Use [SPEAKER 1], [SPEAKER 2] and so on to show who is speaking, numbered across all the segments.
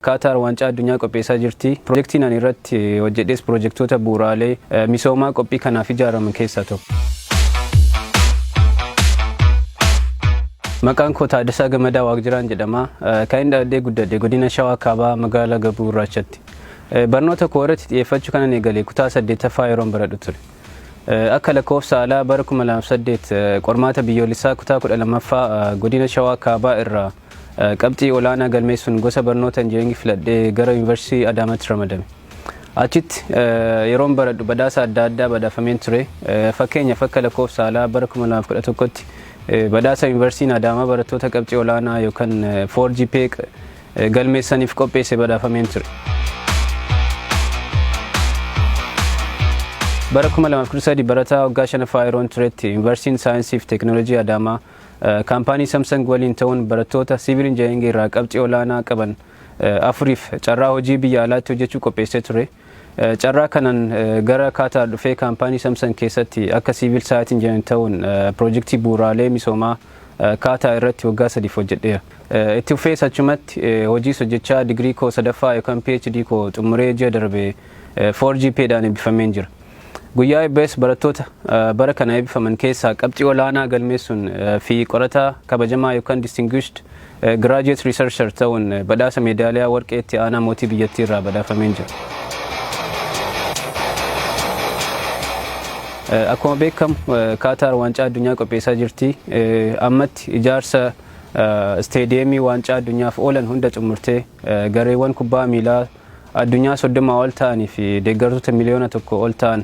[SPEAKER 1] Qatar waancaa addunyaa qopheessaa jirti. Piroojeektiin ani irratti hojjedhes piroojeektoota bu'uuraalee misoomaa qophii kanaaf ijaaraman keessaa tokko. Maqaan koo Taaddasaa Gamadaa Waaqjiraan jedhama. Kan inni dhaladhee guddadhe godina Shawaa Kaabaa magaalaa Gabuu Gurraachatti. Barnoota koo irratti xiyyeeffachuu kanan eegalee kutaa 8ffaa yeroon baradhu ture. Akka lakkoofsa alaa bara 2008 qormaata biyyoolessaa kutaa 12ffaa godina Shawaa Kaabaa irraa qabxii olaanaa galmeessuun gosa barnoota injineeringii filadhee gara Yuunivarsiitii Adaamaatti ramadame. Achitti yeroon baradhu badhaasa adda addaa badhaafameen ture. Fakkeenyaaf akka lakkoofsa alaa bara 2011tti badhaasa Yuunivarsiitiin Adaamaa barattoota qabxii olaanaa yookaan 4GPA galmeessaniif qopheesse badhaafameen ture. Bara 2013 barataa waggaa 5ffaa yeroon turetti Yuunivarsiitiin Saayinsii fi Teekinooloojii Adaamaa kaampaanii Samsung waliin ta'uun barattoota siivil injineeringii irraa qabxii olaanaa qaban afuriif carraa hojii biyya alaatti hojjechuu qopheessee ture. Carraa kanan gara Qatar dhufee kaampaanii Samsung keessatti akka siivil saayit injineerii ta'uun piroojeektii bu'uuraalee misoomaa Qatar irratti waggaa 3 hojjedheera. Itti fufees achumatti hojii hojjechaa digirii koo sadaffaa yookaan PhD koo xumuree ji'a darbee 4GPAdhaan eebbifameen jira. Guyyaa eebbees barattoota bara kana eebbifaman keessaa qabxii olaanaa galmeessuun fi qorataa kabajamaa yookaan distinguished graduate researcher ta'uun badhaasa meedaaliyaa warqee itti aanaa mootii biyyattii irraa badhaafameen jira. Akkuma beekamu Qatar waancaa addunyaa qopheessaa jirti. Ammatti ijaarsa isteediyeemii waancaa addunyaaf oolan hunda xumurtee gareewwan kubbaa miilaa addunyaa 30 ol ta'anii fi deeggartoota miliyoona 1 ol ta'an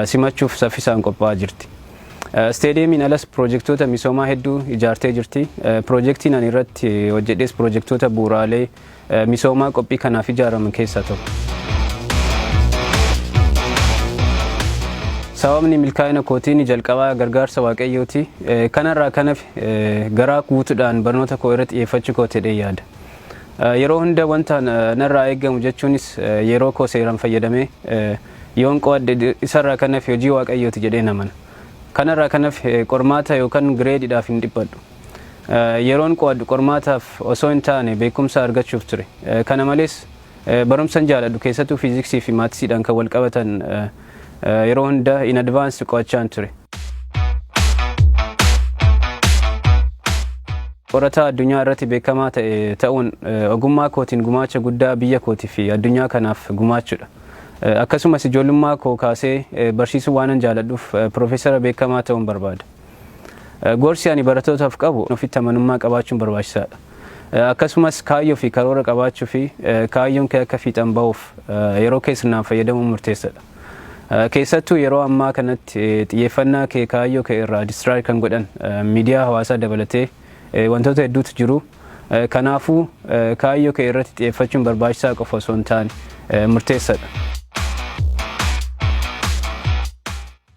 [SPEAKER 1] simachuuf saffisaan qophaa'aa jirti. Isteediyeemiin alas piroojeektoota misoomaa hedduu ijaartee jirti. Piroojeektiin ani irratti hojjedhes piroojeektoota bu'uuraalee misoomaa qophii kanaaf ijaaraman keessaa tokko. Sababni milkaa'ina kootiin jalqabaa gargaarsa Waaqayyooti. Kanarraa kanaaf garaa guutuudhaan barnoota koo irratti xiyyeeffachuu kootee yaada. Yeroo hunda wanta narraa eegamu jechuunis yeroo koo seeraan fayyadamee yoon qo'adhe isarraa kanaaf hojii Waaqayyooti jedhee namana. Kanarraa kanaaf qormaata yookaan gireediidhaaf hin dhiphadhu. Yeroon qo'adhu qormaataaf osoo hin taane beekumsa argachuuf ture. Kana malees barumsan jaaladhu keessattuu fiiziksii fi maatisiidhaan kan wal qabatan yeroo hunda in advance qo'achaan ture. Qorataa addunyaa irratti beekamaa ta'uun ogummaa kootiin gumaacha guddaa biyya kootii fi addunyaa kanaaf gumaachuudha. Akkasumas ijoollummaa koo kaasee barsiisuu waanan jaaladhuuf piroofeesara beekamaa ta'uun barbaada. Gorsi ani barattootaaf qabu ofitti amanummaa qabaachuun barbaachisaadha. Akkasumas kaayyoo fi karoora qabaachuu fi kaayyoon kee akka fiixan ba'uuf yeroo kee sirnaan fayyadamuun murteessaadha. Keessattuu yeroo ammaa kanatti xiyyeeffannaa kee kaayyoo kee irraa distiraay kan godhan miidiyaa hawaasaa dabalatee wantoota hedduutu jiru. Kanaafuu kaayyoo kee irratti xiyyeeffachuun barbaachisaa qofa osoo hin taane murteessaadha.